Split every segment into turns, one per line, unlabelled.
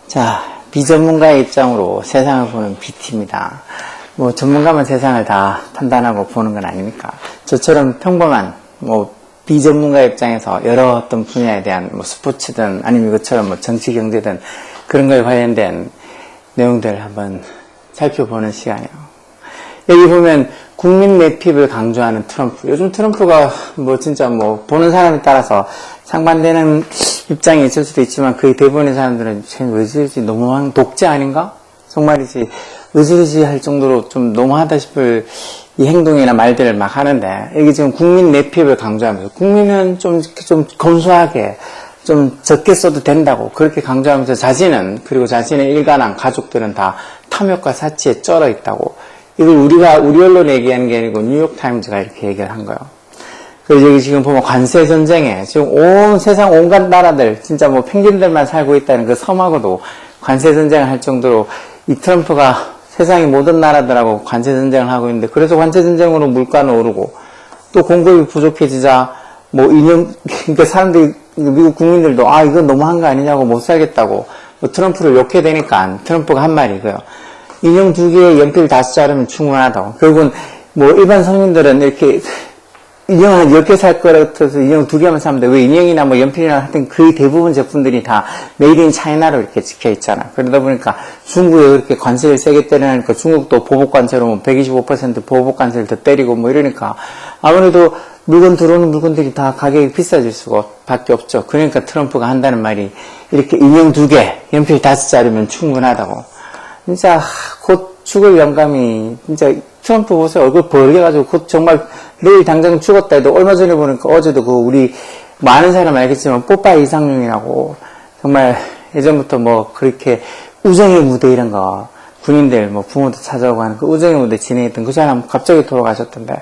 자, 비전문가의 입장으로 세상을 보는 BT입니다. 뭐 전문가만 세상을 다 판단하고 보는 건 아니니까 저처럼 평범한 비전문가 입장에서 여러 어떤 분야에 대한 스포츠든 아니면 이것처럼 정치 경제든 그런 거에 관련된 내용들을 한번 살펴보는 시간이에요. 여기 보면 국민 내핍을 강조하는 트럼프. 요즘 트럼프가 진짜 보는 사람에 따라서 상반되는 입장이 있을 수도 있지만 거의 대부분의 사람들은 왜 저러지 너무한 독재 아닌가? 정말이지 왜 저러지 할 정도로 좀 너무하다 싶을 이 행동이나 말들을 막 하는데 여기 지금 국민 내핍을 강조하면서 국민은 좀 검소하게 좀 적게 써도 된다고 그렇게 강조하면서 자신은 그리고 자신의 일가랑 가족들은 다 탐욕과 사치에 쩔어 있다고 이걸 우리 언론이 얘기하는 게 아니고 뉴욕타임즈가 이렇게 얘기를 한 거예요. 그래서 여기 지금 보면 관세 전쟁에 지금 온 세상 온갖 나라들 진짜 펭귄들만 살고 있다는 그 섬하고도 관세 전쟁을 할 정도로 이 트럼프가 세상의 모든 나라들하고 관세 전쟁을 하고 있는데 그래서 관세 전쟁으로 물가는 오르고 또 공급이 부족해지자 그러니까 사람들이 미국 국민들도 이건 너무한 거 아니냐고 못 살겠다고 트럼프를 욕해야 되니까 트럼프가 한 말이 이거예요. 인형 2개에 연필 5자르면 충분하다고. 결국은 일반 서민들은 이렇게 인형 한 10개 살 거라 해서 인형 2개만 사면 돼. 왜 인형이나 연필이나 하여튼 거의 대부분 제품들이 다 메이드 인 차이나로 이렇게 찍혀 있잖아. 그러다 보니까 중국에 그렇게 관세를 세게 때리니까 중국도 보복관세로 125% 보복관세를 더 때리고 이러니까 아무래도 물건 들어오는 물건들이 다 가격이 비싸질 수밖에 없죠. 그러니까 트럼프가 한다는 말이 이렇게 인형 2개, 연필 5자르면 충분하다고. 진짜 곧 죽을 영감이 진짜 트럼프 보세요. 얼굴 벌게가지고 곧 정말 내일 당장 죽었다 해도 얼마 전에 보니까 어제도 우리 많은 사람 알겠지만 뽀빠이 이상용이라고 정말 예전부터 그렇게 우정의 무대 이런 거 군인들 부모도 찾아오고 하는 그 우정의 무대 진행했던 그 사람 갑자기 돌아가셨던데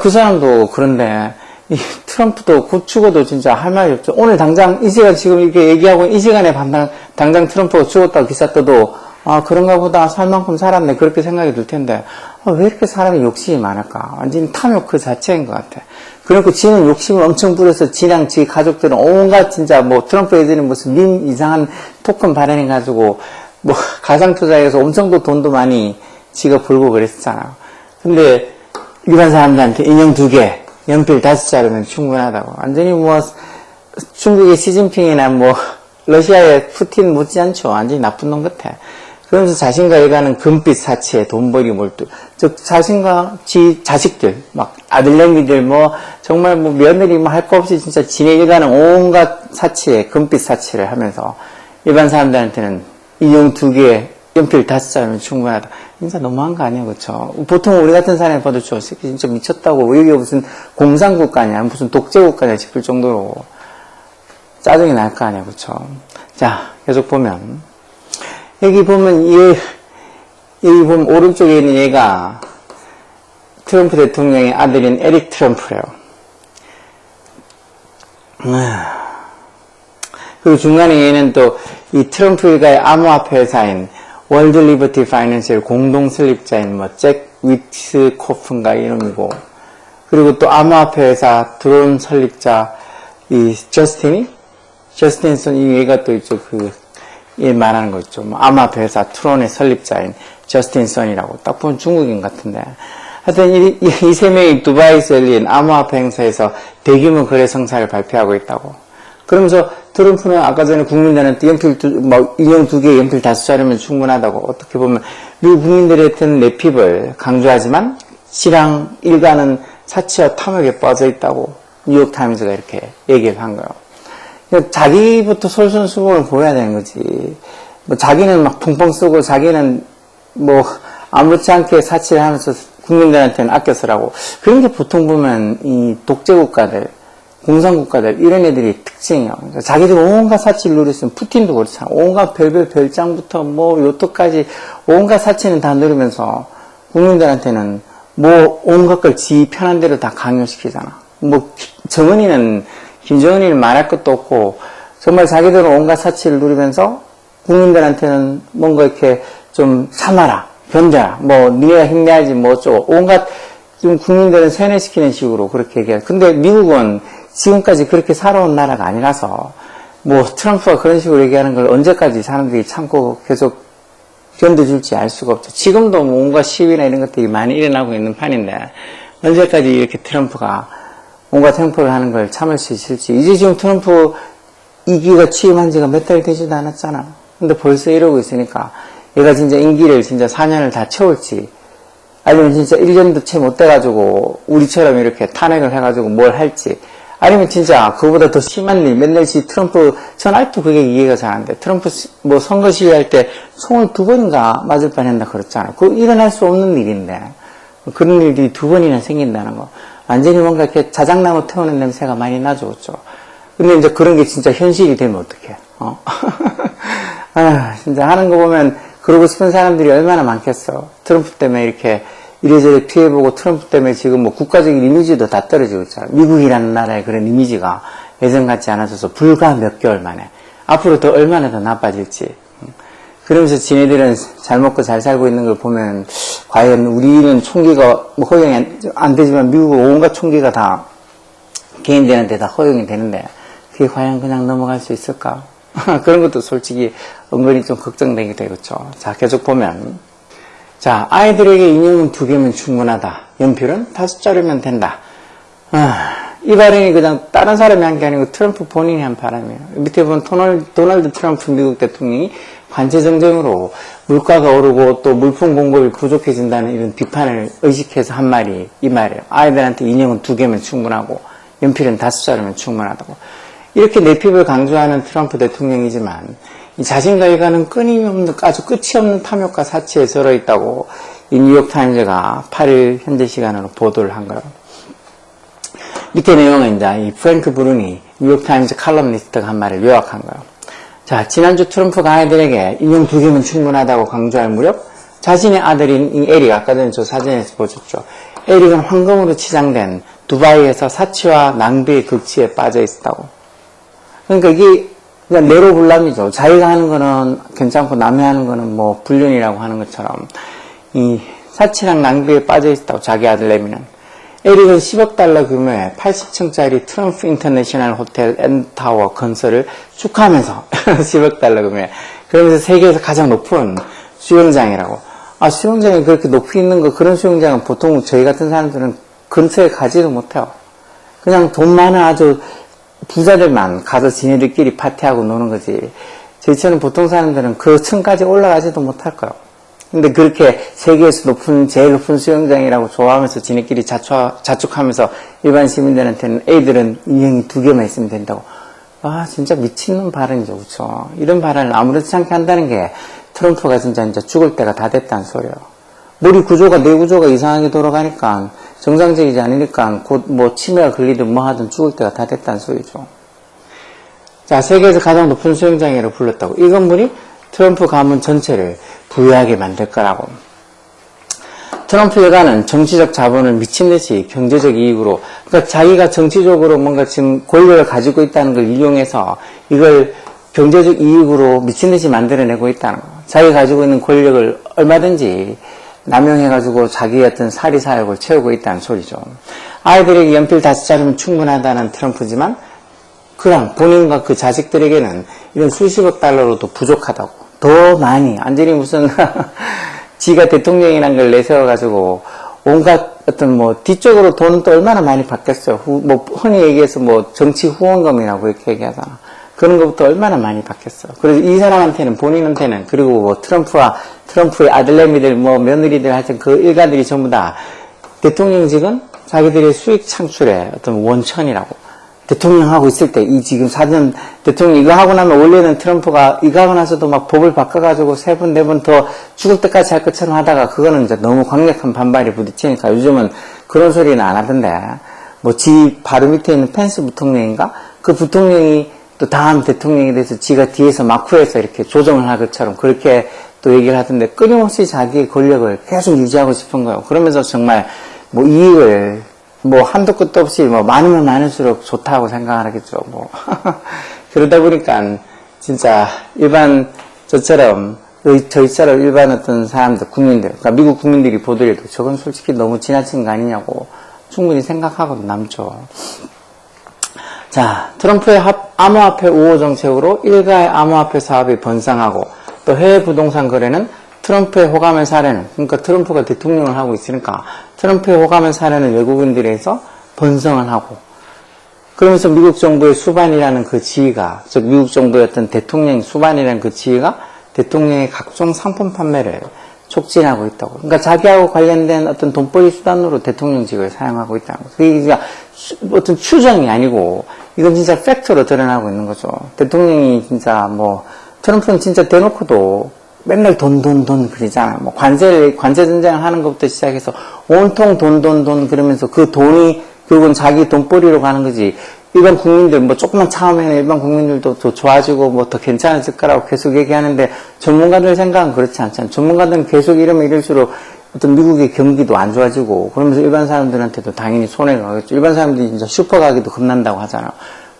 그 사람도 그런데 이 트럼프도 곧 죽어도 진짜 할 말이 없죠. 오늘 당장 이 시간 지금 이렇게 얘기하고 이 시간에 당장 트럼프가 죽었다고 기사 떠도 그런가 보다 살 만큼 살았네 그렇게 생각이 들 텐데 왜 이렇게 사람이 욕심이 많을까? 완전히 탐욕 그 자체인 것 같아. 그리고 지는 욕심을 엄청 부려서 지랑 지 가족들은 온갖 진짜 트럼프 예전에 무슨 밈 이상한 토큰 발행해가지고 가상투자해서 엄청 돈도 많이 지가 벌고 그랬잖아. 근데 일반 사람들한테 인형 2개, 연필 5자르면 충분하다고. 완전히 중국의 시진핑이나 러시아의 푸틴 못지않죠. 완전히 나쁜 놈 같아. 그러면서 자신과 일가는 금빛 사치에 돈벌이 몰두. 즉, 자신과 자식들, 아들내미들, 정말 며느리 할 거 없이 진짜 지네 일가는 온갖 사치에, 금빛 사치를 하면서 일반 사람들한테는 인형 2개, 연필 5자르면 충분하다. 진짜 너무한 거 아니야, 그쵸? 보통 우리 같은 사람이 봐도 진짜 미쳤다고. 여기가 무슨 공산국가냐, 무슨 독재국가냐 싶을 정도로 짜증이 날 거 아니야, 그쵸? 자, 계속 보면. 여기 보면 오른쪽에 있는 얘가 트럼프 대통령의 아들인 에릭 트럼프래요. 그리고 중간에 얘는 또 이 트럼프 일가의 암호화폐 회사인 월드 리버티 파이낸셜 공동 설립자인 잭 위트코프인가 이름이고 그리고 또 암호화폐 회사 드론 설립자 이 저스틴 선 이 얘가 또 있죠. 얘 말하는 거 있죠. 암호화폐 회사 트론의 설립자인 저스틴 선이라고 딱 보면 중국인 같은데 하여튼 이 세 명이 두바이에서 열린 암호화폐 행사에서 대규모 거래 성사를 발표하고 있다고. 그러면서 트럼프는 아까 전에 국민들한테 인형 2개, 연필 5자르면 충분하다고. 어떻게 보면 미국 국민들의 내핍을 강조하지만 지랑 일가는 사치와 탐욕에 빠져 있다고 뉴욕타임즈가 이렇게 얘기를 한 거예요. 자기부터 솔선수범을 보여야 되는 거지. 자기는 펑펑 쓰고 자기는 아무렇지 않게 사치를 하면서 국민들한테는 아껴 쓰라고. 그런 게 보통 보면 이 독재국가들, 공산국가들 이런 애들이 특징이에요. 그러니까 자기들 온갖 사치를 누렸으면 푸틴도 그렇잖아. 온갖 별별 별장부터 요토까지 온갖 사치는 다 누리면서 국민들한테는 온갖 걸 지 편한 대로 다 강요시키잖아. 김정은이는 말할 것도 없고 정말 자기들은 온갖 사치를 누리면서 국민들한테는 뭔가 이렇게 좀 참아라, 견뎌라, 니네가 힘내야지 어쩌고 온갖 좀 국민들은 세뇌시키는 식으로 그렇게 얘기해요. 근데 미국은 지금까지 그렇게 살아온 나라가 아니라서 뭐 트럼프가 그런 식으로 얘기하는 걸 언제까지 사람들이 참고 계속 견뎌줄지 알 수가 없죠. 지금도 뭐 온갖 시위나 이런 것들이 많이 일어나고 있는 판인데 언제까지 이렇게 트럼프가 온갖 행포를 하는 걸 참을 수 있을지. 이제 지금 트럼프 2기가 취임한 지가 몇 달 되지도 않았잖아. 근데 벌써 이러고 있으니까 얘가 진짜 임기를 진짜 4년을 다 채울지 아니면 진짜 1년도 채 못 돼가지고 우리처럼 이렇게 탄핵을 해가지고 뭘 할지 아니면 진짜 그거보다 더 심한 일 맨날씩 트럼프 전 아직도 그게 이해가 잘 안 돼. 트럼프 뭐 선거 시위할 때 총을 2번인가 맞을 뻔했나 그렇잖아. 그거 일어날 수 없는 일인데 그런 일이 2번이나 생긴다는 거 완전히 뭔가 이렇게 자작나무 태우는 냄새가 많이 나죠. 그렇죠? 근데 이제 그런 게 진짜 현실이 되면 어떡해. 아, 진짜 하는 거 보면 그러고 싶은 사람들이 얼마나 많겠어. 트럼프 때문에 이렇게 이래저래 피해보고 트럼프 때문에 지금 뭐 국가적인 이미지도 다 떨어지고 있잖아. 미국이라는 나라의 그런 이미지가 예전 같지 않아져서 불과 몇 개월 만에 앞으로 더 얼마나 더 나빠질지. 그러면서 지네들은 잘 먹고 잘 살고 있는 걸 보면 과연 우리는 총기가 뭐 허용이 안 되지만 미국은 온갖 총기가 다 개인되는 데다 허용이 되는데 그게 과연 그냥 넘어갈 수 있을까? 그런 것도 솔직히 은근히 좀 걱정되게 되겠죠. 자, 계속 보면 자, 아이들에게 인형은 2개면 충분하다. 연필은 5자루면 된다. 이 발언이 그냥 다른 사람이 한 게 아니고 트럼프 본인이 한 바람이에요. 밑에 보면 도널드 트럼프 미국 대통령이 관세 정쟁으로 물가가 오르고 또 물품 공급이 부족해진다는 이런 비판을 의식해서 한 말이 이 말이에요. 아이들한테 인형은 2개면 충분하고 연필은 5자루면 충분하다고. 이렇게 내핍을 강조하는 트럼프 대통령이지만 이 자신과 일가는 끊임없는 아주 끝이 없는 탐욕과 사치에 절어 있다고 이 뉴욕타임즈가 8일 현재 시간으로 보도를 한 거예요. 밑에 내용은 이제 이 프랭크 브루니 뉴욕타임즈 칼럼니스트가 한 말을 요약한 거예요. 자, 지난주 트럼프가 아이들에게 인형 2개면 충분하다고 강조할 무렵 자신의 아들인 이 에릭, 아까 전에 저 사진에서 보셨죠. 에릭은 황금으로 치장된 두바이에서 사치와 낭비의 극치에 빠져 있었다고. 그러니까 이게 그냥 내로불람이죠. 자기가 하는 거는 괜찮고 남이 하는 거는 뭐 불륜이라고 하는 것처럼 이 사치랑 낭비에 빠져 있다고 자기 아들 레미는. 에릭은 10억 달러 규모의 80층짜리 트럼프 인터내셔널 호텔 앤타워 건설을 축하하면서 10억 달러 규모에 그러면서 세계에서 가장 높은 수영장이라고. 아, 수영장이 그렇게 높이 있는 거 그런 수영장은 보통 저희 같은 사람들은 근처에 가지도 못해요. 그냥 돈 많은 아주 부자들만 가서 지네들끼리 파티하고 노는 거지. 저희처럼 보통 사람들은 그 층까지 올라가지도 못할 거예요. 근데 그렇게 세계에서 제일 높은 수영장이라고 좋아하면서 지네끼리 자축하면서 일반 시민들한테는 애들은 인형이 2개만 있으면 된다고. 아, 진짜 미친놈 발언이죠. 그쵸? 이런 발언을 아무렇지 않게 한다는 게 트럼프가 진짜 이제 죽을 때가 다 됐다는 소리예요. 머리 구조가, 뇌 구조가 이상하게 돌아가니까 정상적이지 않으니까 곧 뭐 치매가 걸리든 뭐 하든 죽을 때가 다 됐다는 소리죠. 자, 세계에서 가장 높은 수영장이라고 불렀다고. 이 건물이 트럼프 가문 전체를 부유하게 만들 거라고. 트럼프 여가는 정치적 자본을 미친듯이 경제적 이익으로, 그러니까 자기가 정치적으로 뭔가 지금 권력을 가지고 있다는 걸 이용해서 이걸 경제적 이익으로 미친듯이 만들어내고 있다는 거. 자기가 가지고 있는 권력을 얼마든지 남용해가지고 자기의 어떤 사리사욕을 채우고 있다는 소리죠. 아이들에게 연필 5자루면 충분하다는 트럼프지만 그럼 본인과 그 자식들에게는 이런 수십억 달러로도 부족하다고. 더 많이 완전히 무슨 지가 대통령이란 걸 내세워가지고 온갖 어떤 뭐 뒤쪽으로 돈은 또 얼마나 많이 받겠어요. 뭐 흔히 얘기해서 뭐 정치 후원금이라고 이렇게 얘기하잖아. 그런 것부터 얼마나 많이 받겠어요. 그래서 이 사람한테는, 본인한테는, 그리고 뭐 트럼프의 아들내미들, 뭐 며느리들 하여튼 그 일가들이 전부 다 대통령직은 자기들의 수익 창출의 어떤 원천이라고. 대통령 하고 있을 때, 이 지금 4년 대통령 이거 하고 나면 원래는 트럼프가 이거 하고 나서도 막 법을 바꿔가지고 3번, 4번 더 죽을 때까지 할 것처럼 하다가 그거는 이제 너무 강력한 반발이 부딪히니까 요즘은 그런 소리는 안 하던데, 뭐 지 바로 밑에 있는 펜스 부통령인가? 그 부통령이 또 다음 대통령에 대해서 지가 뒤에서 마쿠에서 이렇게 조정을 할 것처럼 그렇게 또 얘기를 하던데 끊임없이 자기의 권력을 계속 유지하고 싶은 거예요. 그러면서 정말 뭐 이익을 뭐 한도 끝도 없이 뭐 많으면 많을수록 좋다고 생각을 하겠죠. 뭐 그러다 보니까 진짜 일반 저희처럼 일반 어떤 사람들, 국민들, 그러니까 미국 국민들이 보더라도 저건 솔직히 너무 지나친 거 아니냐고 충분히 생각하고도 남죠. 자, 자, 트럼프의 암호화폐 우호 정책으로 일가의 암호화폐 사업이 번성하고 또 해외 부동산 거래는 트럼프의 호감을 사려는, 그러니까 트럼프가 대통령을 하고 있으니까 트럼프의 호감을 사려는 외국인들에 의해서 번성을 하고, 그러면서 미국 정부의 수반이라는 그 지위가, 즉 미국 정부의 어떤 대통령 수반이라는 그 지위가 대통령의 각종 상품 판매를 촉진하고 있다고. 그러니까 자기하고 관련된 어떤 돈벌이 수단으로 대통령직을 사용하고 있다는 거죠. 이게 어떤 추정이 아니고 이건 진짜 팩트로 드러나고 있는 거죠. 대통령이 진짜 트럼프는 진짜 대놓고도 맨날 돈 그러잖아요. 관세 전쟁을 하는 것부터 시작해서 온통 돈 그러면서 그 돈이 결국은 자기 돈벌이로 가는 거지. 일반 국민들, 조금만 참으면 일반 국민들도 더 좋아지고, 더 괜찮아질 거라고 계속 얘기하는데, 전문가들 생각은 그렇지 않잖아요. 전문가들은 계속 이러면 이럴수록 어떤 미국의 경기도 안 좋아지고, 그러면서 일반 사람들한테도 당연히 손해가 가겠죠. 일반 사람들이 진짜 슈퍼 가기도 겁난다고 하잖아요.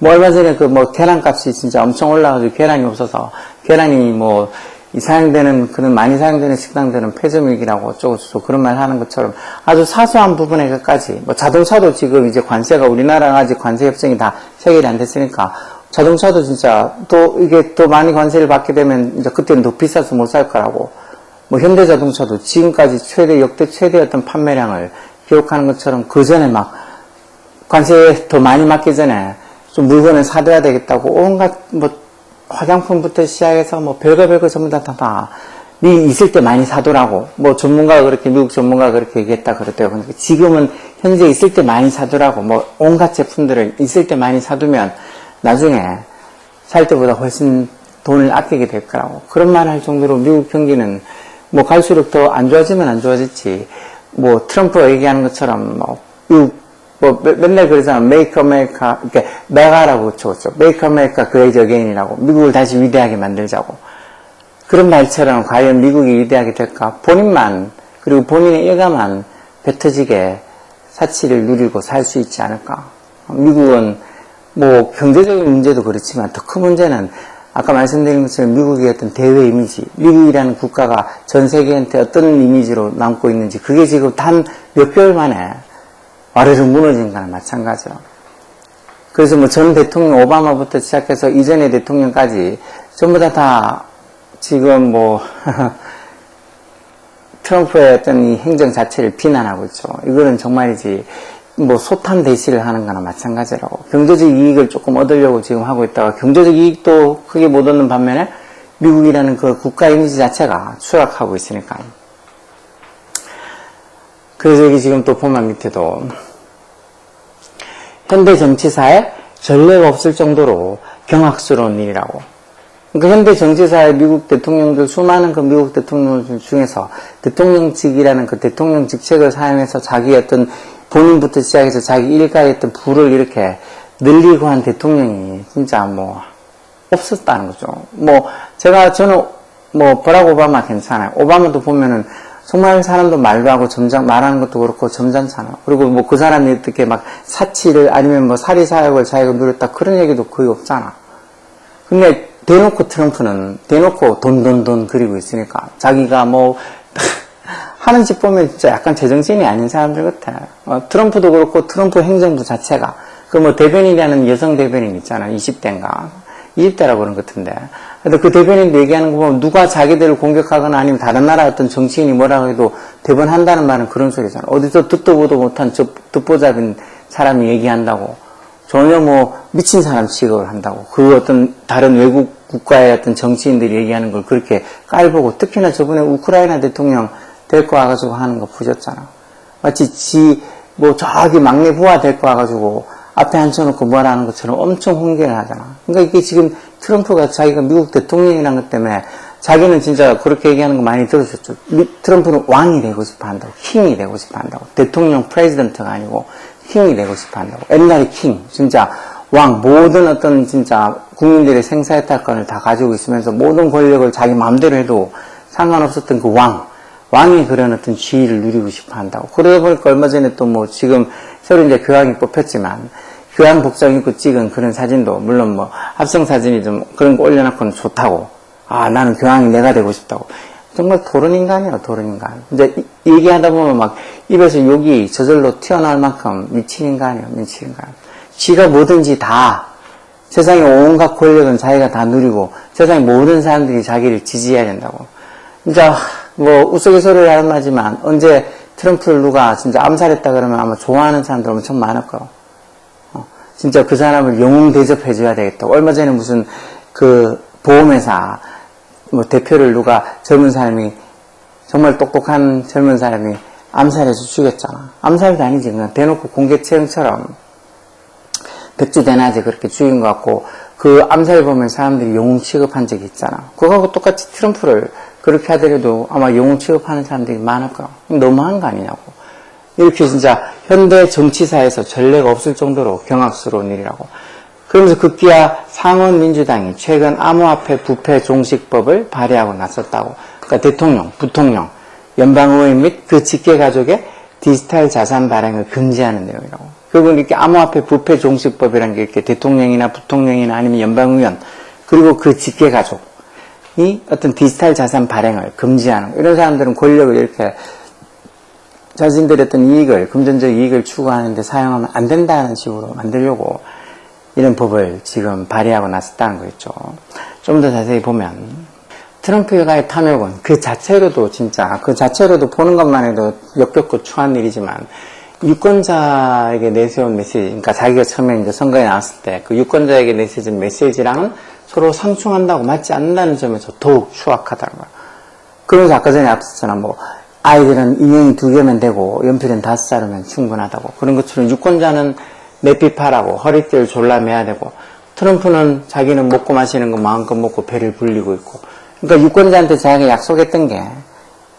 얼마 전에 계란 값이 진짜 엄청 올라가지고 계란이 없어서, 계란이 많이 사용되는 식당들은 폐점위기라고 어쩌고저쩌고 그런 말 하는 것처럼 아주 사소한 부분에까지, 자동차도 지금 이제 관세가 우리나라가 아직 관세 협정이 다 체결이 안 됐으니까 자동차도 진짜 이게 더 많이 관세를 받게 되면 이제 그때는 더 비싸서 못 살 거라고, 현대자동차도 지금까지 역대 최대였던 판매량을 기록하는 것처럼 그 전에 관세 더 많이 받기 전에 좀 물건을 사둬야 되겠다고 온갖 화장품부터 시작해서 별거 전부 다 있을 때 많이 사두라고. 전문가가 그렇게, 미국 전문가가 그렇게 얘기했다 그랬대요. 근데 지금은 현재 있을 때 많이 사두라고. 온갖 제품들을 있을 때 많이 사두면 나중에 살 때보다 훨씬 돈을 아끼게 될 거라고. 그런 말 할 정도로 미국 경기는 갈수록 더 안 좋아지면 안 좋아졌지. 트럼프가 얘기하는 것처럼 맨날 그러잖아. Make America, 메가라고 쳐죠. Make America Great Again이라고. 미국을 다시 위대하게 만들자고. 그런 말처럼 과연 미국이 위대하게 될까? 본인만, 그리고 본인의 일가만 뱉어지게 사치를 누리고 살 수 있지 않을까? 미국은 경제적인 문제도 그렇지만 더 큰 문제는 아까 말씀드린 것처럼 미국의 어떤 대외 이미지, 미국이라는 국가가 전 세계한테 어떤 이미지로 남고 있는지, 그게 지금 단 몇 개월 만에 와르르 무너진 거나 마찬가지로. 그래서 전 대통령 오바마부터 시작해서 이전의 대통령까지 전부 다 지금 트럼프의 어떤 이 행정 자체를 비난하고 있죠. 이거는 정말이지 소탄 대시를 하는 거나 마찬가지라고. 경제적 이익을 조금 얻으려고 지금 하고 있다가 경제적 이익도 크게 못 얻는 반면에 미국이라는 그 국가 이미지 자체가 추락하고 있으니까. 그래서 여기 지금 또 보면 밑에도 현대 정치사에 전례가 없을 정도로 경악스러운 일이라고. 그러니까 현대 정치사의 미국 대통령들, 수많은 그 미국 대통령들 중에서 대통령직이라는 그 대통령 직책을 사용해서 자기 어떤 본인부터 시작해서 자기 일가의 어떤 부를 이렇게 늘리고 한 대통령이 진짜 없었다는 거죠. 저는 버락 오바마 괜찮아요. 오바마도 보면은 정말 사람도 말도 하고 말하는 것도 그렇고 점잖잖아요. 그리고 그 사람이 어떻게 사치를 아니면 사리사욕을 자기가 누렸다 그런 얘기도 거의 없잖아. 근데 대놓고 트럼프는 대놓고 돈 그리고 있으니까 자기가 하는 짓 보면 진짜 약간 제정신이 아닌 사람들 같아. 트럼프도 그렇고 트럼프 행정부 자체가 대변인이라는 여성 대변인 있잖아. 20대인가 20대라고 그런 것 같은데. 근데 그 대변인도 얘기하는 거 보면 누가 자기들을 공격하거나 아니면 다른 나라 어떤 정치인이 뭐라고 해도 대번 한다는 말은 그런 소리잖아. 어디서 듣도 보도 못한 듣보잡인 사람이 얘기한다고 전혀 미친 사람 취급을 한다고. 그 어떤 다른 외국 국가의 어떤 정치인들이 얘기하는 걸 그렇게 깔보고, 특히나 저번에 우크라이나 대통령 데리고 와가지고 하는 거 보셨잖아. 마치 저기 막내 부하 데리고 와가지고 앞에 앉혀놓고 뭐라는 것처럼 엄청 훈계를 하잖아. 그러니까 이게 지금 트럼프가 자기가 미국 대통령이라는 것 때문에 자기는 진짜 그렇게 얘기하는 거 많이 들으셨죠. 트럼프는 왕이 되고 싶어 한다고. 킹이 되고 싶어 한다고. 대통령 프레지던트가 아니고 킹이 되고 싶어 한다고. 옛날에 킹, 진짜 왕, 모든 어떤 진짜 국민들의 생사이탈권을 다 가지고 있으면서 모든 권력을 자기 마음대로 해도 상관없었던 그 왕이 그런 어떤 지위를 누리고 싶어 한다고. 그러다 보니까 얼마 전에 또 지금 새로 이제 교황이 뽑혔지만 교황 복장 입고 찍은 그런 사진도 물론 합성 사진이 좀 그런 거 올려놓고는 좋다고. 나는 교황이 내가 되고 싶다고. 정말 도른인간이에요, 도른인간. 이제 얘기하다 보면 입에서 욕이 저절로 튀어나올 만큼 미친 인간이에요, 미친 인간. 지가 뭐든지 다 세상의 온갖 권력은 자기가 다 누리고 세상의 모든 사람들이 자기를 지지해야 된다고. 진짜 뭐 우스갯소리를 하는 말이지만 언제 트럼프를 누가 진짜 암살했다 그러면 아마 좋아하는 사람들 엄청 많을 거예요. 진짜 그 사람을 영웅 대접해줘야 되겠다고. 얼마 전에 무슨 그 보험회사 뭐 대표를 누가 젊은 사람이 정말 똑똑한 젊은 사람이 암살해서 죽였잖아. 암살도 아니지. 그냥 대놓고 공개체형처럼 백주대낮에 그렇게 죽인 것 같고 그 암살 보면 사람들이 영웅 취급한 적이 있잖아. 그거하고 똑같이 트럼프를 그렇게 하더라도 아마 영웅 취급하는 사람들이 많을 거야. 너무한 거 아니냐고. 이렇게 진짜 현대 정치사에서 전례가 없을 정도로 경악스러운 일이라고. 그러면서 급기야 상원민주당이 최근 암호화폐 부패 종식법을 발의하고 나섰다고. 그러니까 대통령, 부통령, 연방의원 및 그 직계가족의 디지털 자산 발행을 금지하는 내용이라고. 결국은 이렇게 암호화폐 부패 종식법이라는 게 이렇게 대통령이나 부통령이나 아니면 연방의원 그리고 그 직계가족이 어떤 디지털 자산 발행을 금지하는 이런 사람들은 권력을 이렇게 자신들의 어떤 이익을, 금전적 이익을 추구하는데 사용하면 안 된다는 식으로 만들려고 이런 법을 지금 발의하고 나섰다는 거겠죠. 좀 더 자세히 보면 트럼프가의 탐욕은 그 자체로도 진짜 그 자체로도 보는 것만 해도 역겹고 추한 일이지만 유권자에게 내세운 메시지, 그러니까 자기가 처음에 이제 선거에 나왔을 때 그 유권자에게 내세운 메시지랑은 서로 상충한다고 맞지 않는다는 점에서 더욱 추악하다는 거야. 그러면서 아까 전에 앞섰잖아. 뭐 아이들은 인형이 2개면 되고 연필은 5자루면 충분하다고. 그런 것처럼 유권자는 내피파라고 허리띠를 졸라매야 되고 트럼프는 자기는 먹고 마시는 거 마음껏 먹고 배를 불리고 있고. 그러니까 유권자한테 자기가 약속했던 게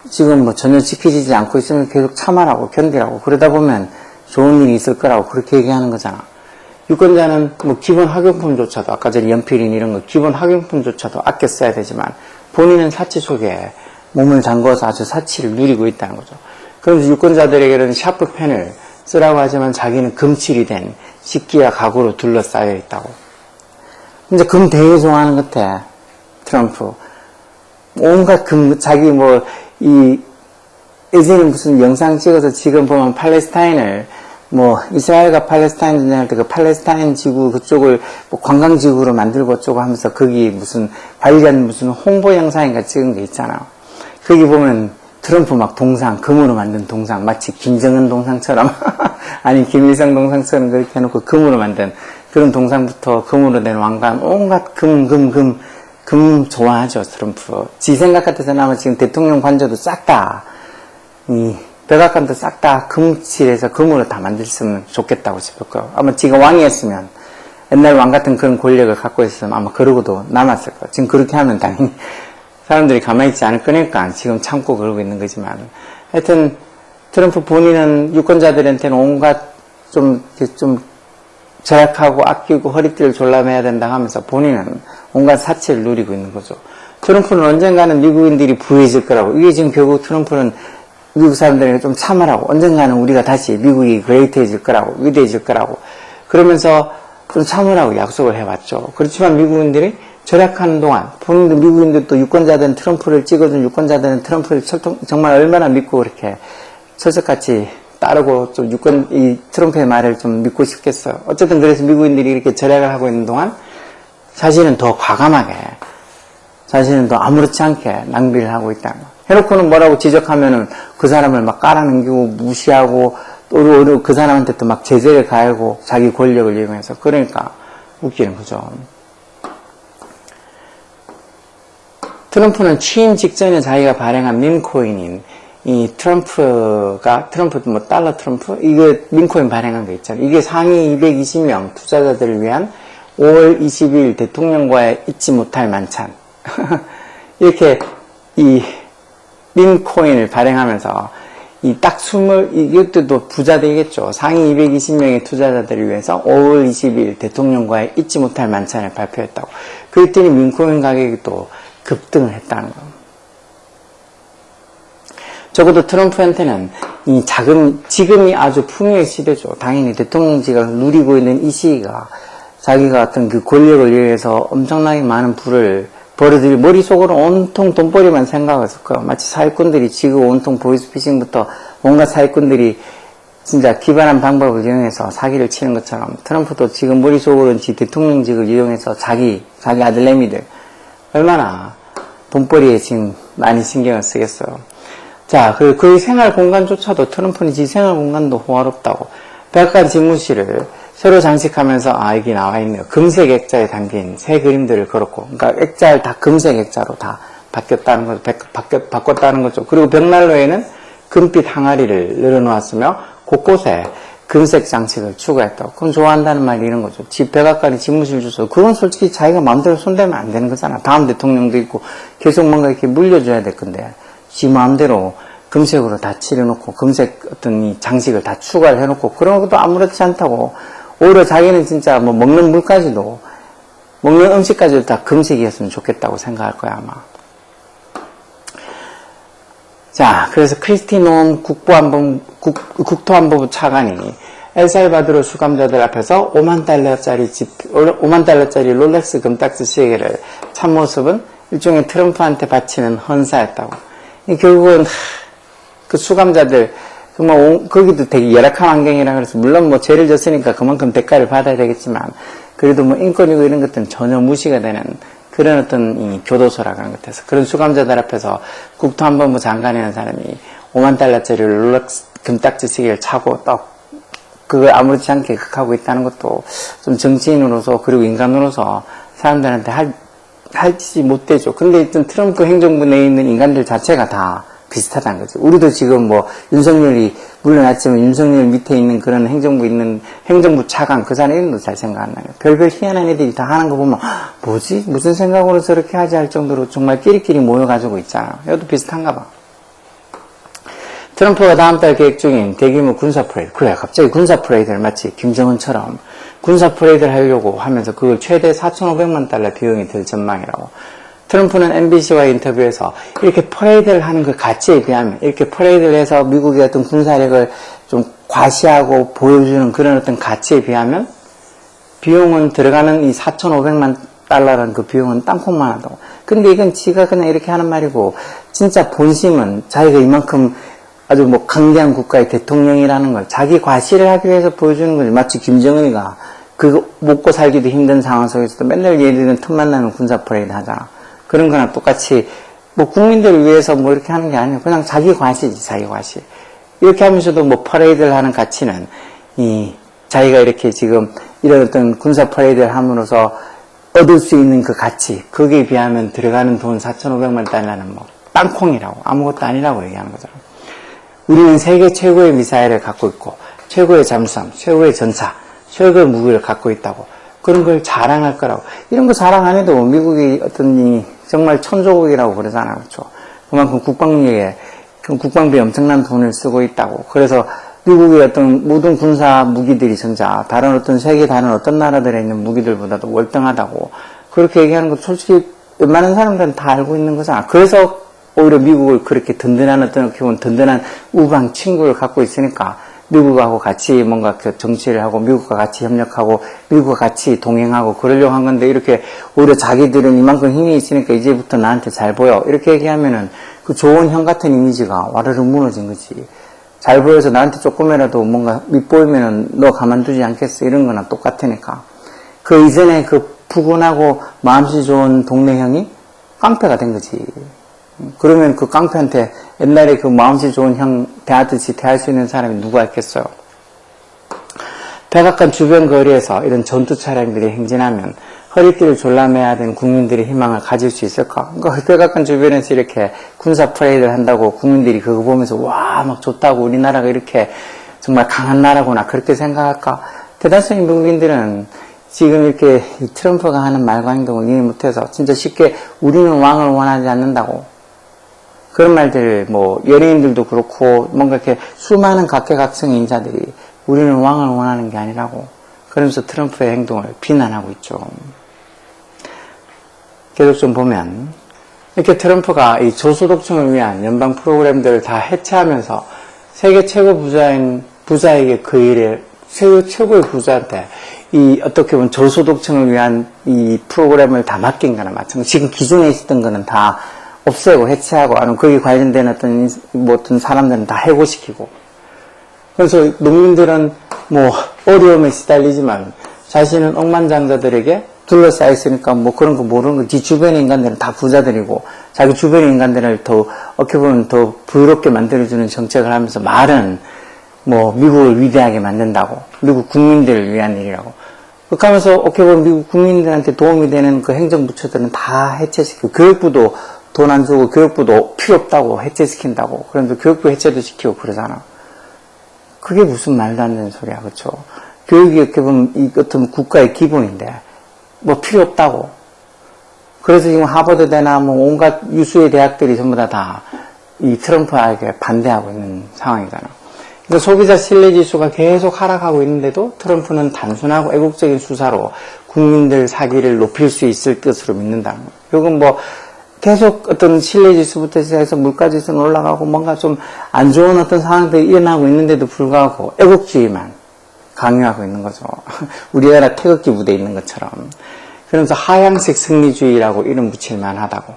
지금 뭐 전혀 지켜지지 않고 있으면 계속 참아라고 견디라고 그러다 보면 좋은 일이 있을 거라고 그렇게 얘기하는 거잖아. 유권자는 뭐 기본 학용품조차도 아까 전에 연필인 이런 거 기본 학용품조차도 아껴 써야 되지만 본인은 사치 속에 몸을 담궈서 아주 사치를 누리고 있다는 거죠. 그러면서 유권자들에게는 샤프펜을 쓰라고 하지만 자기는 금칠이 된 식기와 가구로 둘러싸여 있다고. 근데 금 되게 좋아하는 것 같아. 트럼프. 온갖 자기 예전에 무슨 영상 찍어서 지금 보면 팔레스타인을 이스라엘과 팔레스타인 전쟁할 때 그 팔레스타인 지구 그쪽을 관광지구로 만들고 어쩌고 하면서 거기 무슨 관련 무슨 홍보 영상인가 찍은 게 있잖아. 거기 보면 트럼프 동상, 금으로 만든 동상, 마치 김정은 동상처럼, 아니, 김일성 동상처럼 그렇게 해놓고 금으로 만든 그런 동상부터 금으로 된 왕관, 온갖 금 좋아하죠, 트럼프. 지 생각 같아서는 아마 지금 대통령 관저도 싹 다, 백악관도 싹 다 금칠해서 금으로 다 만들었으면 좋겠다고 싶을 거예요. 아마 지가 왕이었으면, 옛날 왕 같은 그런 권력을 갖고 있으면 아마 그러고도 남았을 거예요. 지금 그렇게 하면 당연히 사람들이 가만히 있지 않을 거니까 지금 참고 그러고 있는 거지만. 하여튼, 트럼프 본인은 유권자들한테는 온갖 좀 절약하고 아끼고 허리띠를 졸라매야 된다 하면서 본인은 온갖 사치를 누리고 있는 거죠. 트럼프는 언젠가는 미국인들이 부유해질 거라고. 이게 지금 결국 트럼프는 미국 사람들에게 좀 참으라고. 언젠가는 우리가 다시 미국이 그레이트해질 거라고. 위대해질 거라고. 그러면서 좀 참으라고 약속을 해왔죠. 그렇지만 미국인들이 절약하는 동안 본인도 미국인들도 유권자들은 트럼프를 찍어준 유권자들은 트럼프를 정말 얼마나 믿고 그렇게 철석같이 따르고 좀 이 트럼프의 말을 좀 믿고 싶겠어요. 어쨌든 그래서 미국인들이 이렇게 절약을 하고 있는 동안 자신은 더 과감하게, 자신은 더 아무렇지 않게 낭비를 하고 있다는 거. 해놓고는 뭐라고 지적하면은 그 사람을 깔아넘기고 무시하고 또 그 사람한테 또 제재를 가하고 자기 권력을 이용해서 그러니까 웃기는 거죠. 트럼프는 취임 직전에 자기가 발행한 밈코인인 이 달러 트럼프? 이거 밈코인 발행한 거 있잖아요. 이게 상위 220명 투자자들을 위한 5월 22일 대통령과의 잊지 못할 만찬. 이렇게 이 밈코인을 발행하면서 이것도 부자 되겠죠. 상위 220명의 투자자들을 위해서 5월 22일 대통령과의 잊지 못할 만찬을 발표했다고. 그랬더니 밈코인 가격이 또 급등을 했다는 거. 적어도 트럼프한테는 지금이 아주 풍요의 시대죠. 당연히 대통령직을 누리고 있는 이 시기가 자기가 어떤 그 권력을 위해서 엄청나게 많은 부를 벌어들일 머릿속으로 온통 돈벌이만 생각했을 거예요. 마치 사기꾼들이 지금 온통 보이스피싱부터 온갖 사기꾼들이 진짜 기발한 방법을 이용해서 사기를 치는 것처럼 트럼프도 지금 머릿속으로는 대통령직을 이용해서 자기 아들내미들 얼마나 돈벌이에 지금 많이 신경을 쓰겠어요. 자, 그 생활 공간조차도 트럼프는 지 생활 공간도 호화롭다고 백악관 집무실을 새로 장식하면서 여기 나와 있네요. 금색 액자에 담긴 새 그림들을 걸었고, 그러니까 액자를 다 금색 액자로 다 바꿨다는 거죠. 바꿨다는 거죠. 그리고 벽난로에는 금빛 항아리를 늘어놓았으며 곳곳에 금색 장식을 추가했다고. 그건 좋아한다는 말이 이런 거죠. 집 백악관에 집무실 주소. 그건 솔직히 자기가 마음대로 손대면 안 되는 거잖아. 다음 대통령도 있고 계속 뭔가 이렇게 물려줘야 될 건데 지 마음대로 금색으로 다 칠해놓고 금색 어떤 이 장식을 다 추가를 해놓고 그런 것도 아무렇지 않다고. 오히려 자기는 진짜 뭐 먹는 물까지도 먹는 음식까지도 다 금색이었으면 좋겠다고 생각할 거야 아마. 자, 그래서 크리스티 노엄 국토안보부 차관이 엘살바도르 수감자들 앞에서 5만 달러짜리 롤렉스 금딱지 시계를 찬 모습은 일종의 트럼프한테 바치는 헌사였다고. 결국은 그 수감자들 거기도 되게 열악한 환경이라 그래서 물론 뭐 죄를 졌으니까 그만큼 대가를 받아야 되겠지만 그래도 뭐 인권이고 이런 것들은 전혀 무시가 되는 그런 어떤 이 교도소라 그런 것 같아서 그런 수감자들 앞에서 국토안보부 장관이라는 사람이 5만 달러짜리 롤렉스 금딱지 시계를 차고 그걸 아무렇지 않게 극하고 있다는 것도 좀 정치인으로서 그리고 인간으로서 사람들한테 할 짓이 못 되죠. 근데 일단 트럼프 행정부 내에 있는 인간들 자체가 다 비슷하다는 거죠. 우리도 지금 뭐 윤석열이 물러났지만 윤석열 밑에 있는 그런 행정부 차관 그 사람 이름도 잘 생각 안 나요. 별별 희한한 애들이 다 하는 거 보면 뭐지? 무슨 생각으로 저렇게 하지 할 정도로 정말 끼리끼리 모여가지고 있잖아. 이것도 비슷한가 봐. 트럼프가 다음 달 계획 중인 대규모 군사 퍼레이드. 그래, 갑자기 군사 퍼레이드를 마치 김정은처럼 군사 퍼레이드를 하려고 하면서 그걸 최대 4,500만 달러 비용이 들 전망이라고. 트럼프는 MBC와 인터뷰에서 이렇게 퍼레이드를 하는 그 가치에 비하면 이렇게 퍼레이드를 해서 미국의 어떤 군사력을 좀 과시하고 보여주는 그런 어떤 가치에 비하면 비용은 들어가는 이 4,500만 달러라는 그 비용은 땅콩만 하다고. 근데 이건 지가 그냥 이렇게 하는 말이고 진짜 본심은 자기가 이만큼 아주 뭐 강대한 국가의 대통령이라는 걸 자기 과시를 하기 위해서 보여주는 거지. 마치 김정은이가 그 먹고 살기도 힘든 상황 속에서도 맨날 얘들은 틈만 나면 군사 퍼레이드 하잖아. 그런 거나 똑같이 뭐 국민들을 위해서 뭐 이렇게 하는 게 아니에요. 그냥 자기 과시지, 자기 과시. 이렇게 하면서도 뭐 퍼레이드를 하는 가치는 자기가 이렇게 지금 이런 어떤 군사 퍼레이드를 함으로써 얻을 수 있는 그 가치, 거기에 비하면 들어가는 돈 4,500만 달러는 뭐 땅콩이라고 아무것도 아니라고 얘기하는 거죠. 우리는 세계 최고의 미사일을 갖고 있고 최고의 잠수함, 최고의 전차, 최고의 무기를 갖고 있다고. 그런 걸 자랑할 거라고. 이런 거 자랑 안 해도 미국이 어떤 정말 천조국이라고 그러잖아요. 그렇죠? 그만큼 국방비에 엄청난 돈을 쓰고 있다고. 그래서 미국의 어떤 모든 군사 무기들이 진짜 다른 어떤 나라들에 있는 무기들보다도 월등하다고. 그렇게 얘기하는 거 솔직히 웬만한 사람들은 다 알고 있는 거잖아. 그래서 오히려 미국을 그렇게 어떻게 보면 든든한 우방 친구를 갖고 있으니까 미국하고 같이 뭔가 정치를 하고 미국과 같이 협력하고 미국과 같이 동행하고 그러려고 한 건데 이렇게 오히려 자기들은 이만큼 힘이 있으니까 이제부터 나한테 잘 보여 이렇게 얘기하면은 그 좋은 형 같은 이미지가 와르르 무너진 거지. 잘 보여서 나한테 조금이라도 뭔가 밑보이면은 너 가만두지 않겠어 이런 거나 똑같으니까. 그 이전에 그 푸근하고 마음씨 좋은 동네 형이 깡패가 된 거지. 그러면 그 깡패한테 옛날에 그 마음씨 좋은 형 대하듯이 대할 수 있는 사람이 누가 있겠어요? 백악관 주변 거리에서 이런 전투 차량들이 행진하면 허리띠를 졸라매야 되는 국민들의 희망을 가질 수 있을까? 그러니까 백악관 주변에서 이렇게 군사 퍼레이드를 한다고 국민들이 그거 보면서 와, 막 좋다고 우리나라가 이렇게 정말 강한 나라구나 그렇게 생각할까? 대다수의 미국인들은 지금 이렇게 트럼프가 하는 말과 행동을 이해 못해서 진짜 쉽게 우리는 왕을 원하지 않는다고 그런 말들 뭐 연예인들도 그렇고 뭔가 이렇게 수많은 각계각층의 인사들이 우리는 왕을 원하는 게 아니라고 그러면서 트럼프의 행동을 비난하고 있죠. 계속 좀 보면 이렇게 트럼프가 이 저소득층을 위한 연방 프로그램들을 다 해체하면서 세계 최고 부자에게 그 일에 최고의 부자한테 이 어떻게 보면 저소득층을 위한 이 프로그램을 다 맡긴 거나 마찬가지. 지금 기존에 있었던 거는 다 없애고 해체하고 아니면 거기 관련된 어떤 사람들은 다 해고시키고 그래서 농민들은 뭐 어려움에 시달리지만 자신은 억만장자들에게 둘러싸여 있으니까 뭐 그런 거 모르는 거, 뒤 주변의 인간들은 다 부자들이고 자기 주변의 인간들을 더 어떻게 보면 더 부유롭게 만들어주는 정책을 하면서 말은 뭐 미국을 위대하게 만든다고, 미국 국민들을 위한 일이라고. 그렇게 하면서 어떻게 보면 미국 국민들한테 도움이 되는 그 행정부처들은 다 해체시키고, 교육부도 돈 안 주고 교육부도 필요 없다고 해체시킨다고. 그런데 교육부 해체도 시키고 그러잖아. 그게 무슨 말도 안 되는 소리야, 그쵸? 교육이 어떻게 보면 이 같은 국가의 기본인데 뭐 필요 없다고. 그래서 지금 하버드대나 뭐 온갖 유수의 대학들이 전부 다 이 트럼프에게 반대하고 있는 상황이잖아. 그래서 소비자 신뢰지수가 계속 하락하고 있는데도 트럼프는 단순하고 애국적인 수사로 국민들 사기를 높일 수 있을 것으로 믿는다는 거예요. 결국은 뭐 계속 어떤 신뢰지수부터 시작해서 물가지수는 올라가고 뭔가 좀 안 좋은 어떤 상황들이 일어나고 있는데도 불구하고 애국주의만 강요하고 있는 거죠. 우리나라 태극기 무대에 있는 것처럼. 그러면서 하향식 승리주의라고 이름 붙일 만하다고.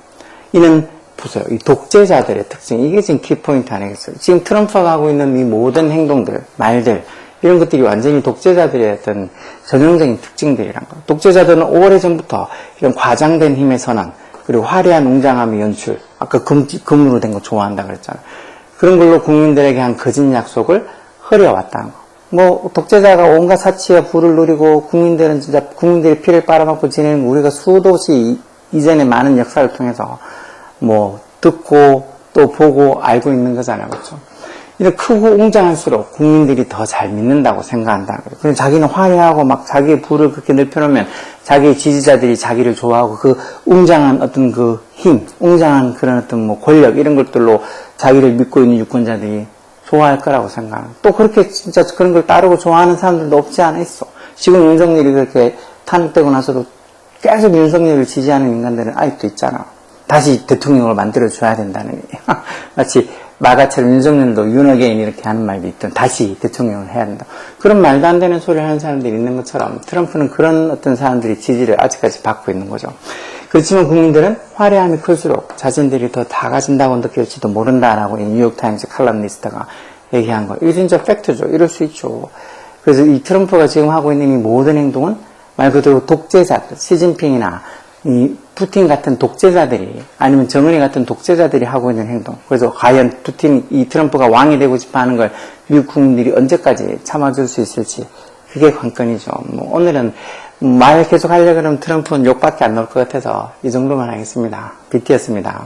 이는 보세요. 이 독재자들의 특징. 이게 지금 키포인트 아니겠어요? 지금 트럼프가 하고 있는 이 모든 행동들, 말들, 이런 것들이 완전히 독재자들의 어떤 전형적인 특징들이란 거예요. 독재자들은 오래전부터 이런 과장된 힘의 선언, 그리고 화려한 웅장함의 연출, 아까 금으로 된 거 좋아한다 그랬잖아요. 그런 걸로 국민들에게 한 거짓 약속을 흐려왔다는 거. 뭐 독재자가 온갖 사치와 부를 누리고 국민들은 진짜 국민들의 피를 빨아먹고 지내는 우리가 수도시 이전의 많은 역사를 통해서 뭐 듣고 또 보고 알고 있는 거잖아요, 그렇죠? 이렇게 크고 웅장할수록 국민들이 더 잘 믿는다고 생각한다. 그래서 자기는 화려하고 막 자기의 부를 그렇게 넓혀놓으면 자기의 지지자들이 자기를 좋아하고 그 웅장한 어떤 그 힘, 웅장한 그런 어떤 뭐 권력 이런 것들로 자기를 믿고 있는 유권자들이 좋아할 거라고 생각하는. 또 그렇게 진짜 그런 걸 따르고 좋아하는 사람들도 없지 않아 있어. 지금 윤석열이 그렇게 탄핵되고 나서도 계속 윤석열을 지지하는 인간들은 아직도 있잖아. 다시 대통령을 만들어줘야 된다는 얘기. 마치 마가처럼 윤석열도 윤어게인 이렇게 하는 말도 있던 다시 대통령을 해야 된다. 그런 말도 안 되는 소리를 하는 사람들이 있는 것처럼 트럼프는 그런 어떤 사람들이 지지를 아직까지 받고 있는 거죠. 그렇지만 국민들은 화려함이 클수록 자신들이 더 작아진다고 느낄지도 모른다라고 이 뉴욕타임스 칼럼니스트가 얘기한 거. 이게 진짜 팩트죠. 이럴 수 있죠. 그래서 이 트럼프가 지금 하고 있는 이 모든 행동은 말 그대로 독재자들, 시진핑이나 이 푸틴 같은 독재자들이 아니면 정은이 같은 독재자들이 하고 있는 행동. 그래서 과연 이 트럼프가 왕이 되고 싶어 하는 걸 미국 국민들이 언제까지 참아줄 수 있을지 그게 관건이죠. 뭐 오늘은 말 계속 하려고 그러면 트럼프는 욕밖에 안 나올 것 같아서 이 정도만 하겠습니다. BT였습니다.